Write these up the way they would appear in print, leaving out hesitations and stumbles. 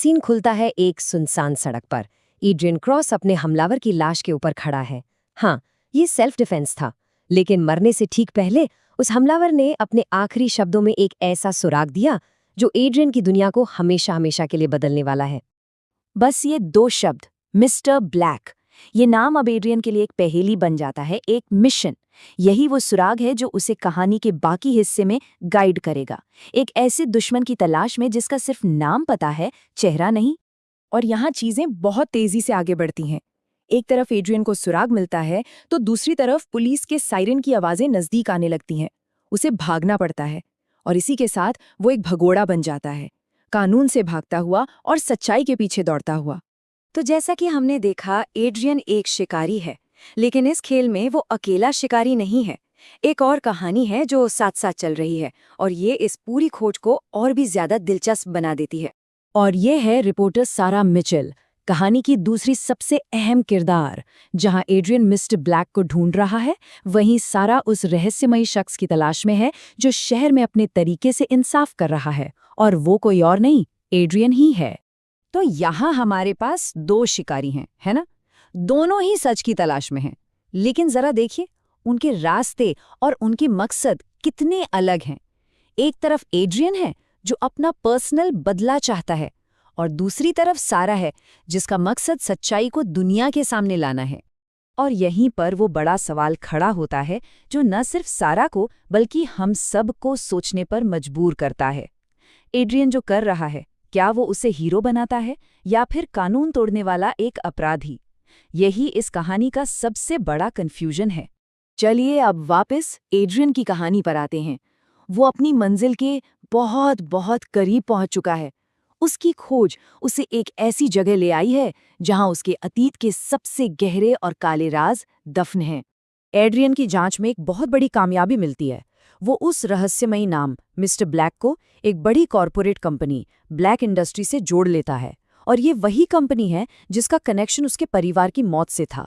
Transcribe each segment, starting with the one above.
Scene खुलता है एक सुनसान सड़क पर। एड्रियन क्रॉस अपने हमलावर की लाश के ऊपर खड़ा है। हाँ, ये सेल्फ डिफेंस था, लेकिन मरने से ठीक पहले उस हमलावर ने अपने आखिरी शब्दों में एक ऐसा सुराग दिया जो एड्रियन की दुनिया को हमेशा हमेशा के लिए बदलने वाला है। बस ये दो शब्द, मिस्टर ब्लैक, ये नाम अब एड्रियन के लिए एक पहेली बन जाता है, एक मिशन। यही वो सुराग है जो उसे कहानी के बाकी हिस्से में गाइड करेगा, एक ऐसे दुश्मन की तलाश में जिसका सिर्फ नाम पता है, चेहरा नहीं। और यहाँ चीजें बहुत तेजी से आगे बढ़ती हैं। एक तरफ एड्रियन को सुराग मिलता है तो दूसरी तरफ पुलिस के सायरन की आवाजें नजदीक आने लगती हैं। उसे भागना पड़ता है और इसी के साथ वो एक भगोड़ा बन जाता है, कानून से भागता हुआ और सच्चाई के पीछे दौड़ता हुआ। तो जैसा कि हमने देखा, एड्रियन एक शिकारी है, लेकिन इस खेल में वो अकेला शिकारी नहीं है। एक और कहानी है जो साथ साथ चल रही है, और ये इस पूरी खोज को और भी ज्यादा दिलचस्प बना देती है। और ये है रिपोर्टर सारा मिचेल, कहानी की दूसरी सबसे अहम किरदार। जहां एड्रियन मिस्टर ब्लैक को ढूंढ रहा है, वहीं सारा उस रहस्यमयी शख्स की तलाश में है जो शहर में अपने तरीके से इंसाफ कर रहा है, और वो कोई और नहीं, एड्रियन ही है। तो यहाँ हमारे पास दो शिकारी हैं, है ना? दोनों ही सच की तलाश में हैं, लेकिन जरा देखिए उनके रास्ते और उनके मकसद कितने अलग हैं। एक तरफ एड्रियन है जो अपना पर्सनल बदला चाहता है, और दूसरी तरफ सारा है जिसका मकसद सच्चाई को दुनिया के सामने लाना है। और यहीं पर वो बड़ा सवाल खड़ा होता है जो न सिर्फ सारा को बल्कि हम सब को सोचने पर मजबूर करता है। एड्रियन जो कर रहा है, क्या वो उसे हीरो बनाता है या फिर कानून तोड़ने वाला एक अपराधी? यही इस कहानी का सबसे बड़ा कन्फ्यूजन है। चलिए अब वापस एड्रियन की कहानी पर आते हैं। वो अपनी मंजिल के बहुत बहुत करीब पहुंच चुका है। उसकी खोज उसे एक ऐसी जगह ले आई है जहां उसके अतीत के सबसे गहरे और काले राज दफन हैं। एड्रियन की जांच में एक बहुत बड़ी कामयाबी मिलती है। वो उस रहस्यमयी नाम मिस्टर ब्लैक को एक बड़ी कॉरपोरेट कंपनी ब्लैक इंडस्ट्री से जोड़ लेता है, और ये वही कंपनी है जिसका कनेक्शन उसके परिवार की मौत से था।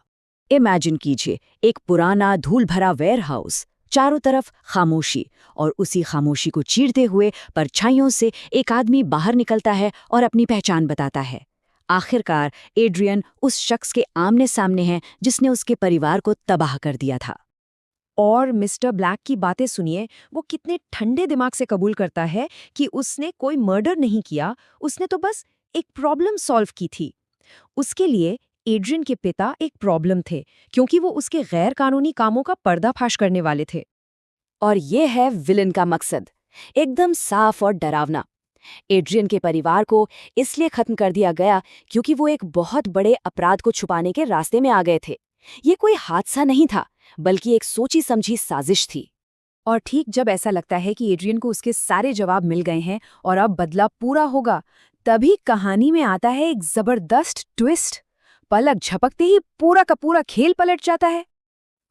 इमेजिन कीजिए, एक पुराना धूल भरा वेयरहाउस, चारों तरफ खामोशी, और उसी खामोशी को चीरते हुए परछाइयों से एक आदमी बाहर निकलता है और अपनी पहचान बताता है। आखिरकार एड्रियन उस शख्स के आमने सामने है जिसने उसके परिवार को तबाह कर दिया था। और मिस्टर ब्लैक की बातें सुनिए, वो कितने ठंडे दिमाग से कबूल करता है कि उसने कोई मर्डर नहीं किया, उसने तो बस एक प्रॉब्लम सॉल्व की थी। उसके लिए एड्रियन के पिता एक प्रॉब्लम थे, क्योंकि वो उसके गैर कानूनी कामों का पर्दाफाश करने वाले थे। और ये है विलन का मकसद, एकदम साफ और डरावना। एड्रियन के परिवार को इसलिए खत्म कर दिया गया क्योंकि वो एक बहुत बड़े अपराध को छुपाने के रास्ते में आ गए थे। ये कोई हादसा नहीं था, बल्कि एक सोची समझी साजिश थी। और ठीक जब ऐसा लगता है कि एड्रियन को उसके सारे जवाब मिल गए हैं और अब बदला पूरा होगा, तभी कहानी में आता है एक जबरदस्त ट्विस्ट। पलक झपकते ही पूरा का पूरा खेल पलट जाता है।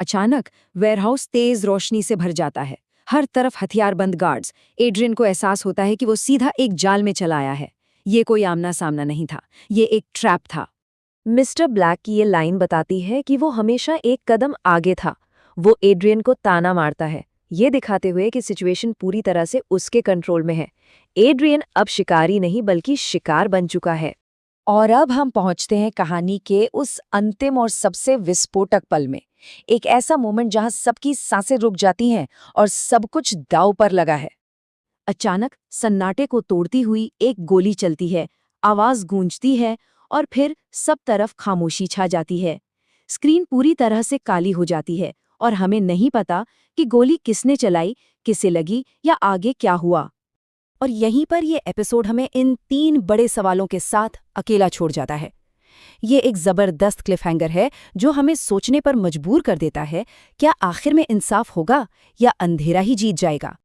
अचानक वेयरहाउस तेज रोशनी से भर जाता है, हर तरफ हथियारबंद गार्ड्स। एड्रियन को एहसास होता है कि वो सीधा एक जाल में चला आया है। ये कोई आमना सामना नहीं था, ये एक ट्रैप था। मिस्टर ब्लैक की ये लाइन बताती है कि वो हमेशा एक कदम आगे था। वो एड्रियन को ताना मारता है, ये दिखाते हुए कि सिचुएशन पूरी तरह से उसके कंट्रोल में है। एड्रियन अब शिकारी नहीं बल्कि शिकार बन चुका है। और अब हम पहुंचते हैं कहानी के उस अंतिम और सबसे विस्फोटक पल में। एक ऐसा मोमेंट जहां सबकी सांसें रुक जाती हैं और सब कुछ दांव पर लगा है। अचानक सन्नाटे को तोड़ती हुई एक गोली चलती है, आवाज गूंजती है, और फिर सब तरफ खामोशी छा जाती है। स्क्रीन पूरी तरह से काली हो जाती है और हमें नहीं पता कि गोली किसने चलाई, किसे लगी या आगे क्या हुआ। और यहीं पर ये एपिसोड हमें इन 3 बड़े सवालों के साथ अकेला छोड़ जाता है। ये एक जबरदस्त क्लिफहैंगर है जो हमें सोचने पर मजबूर कर देता है, क्या आखिर में इंसाफ होगा या अंधेरा ही जीत जाएगा।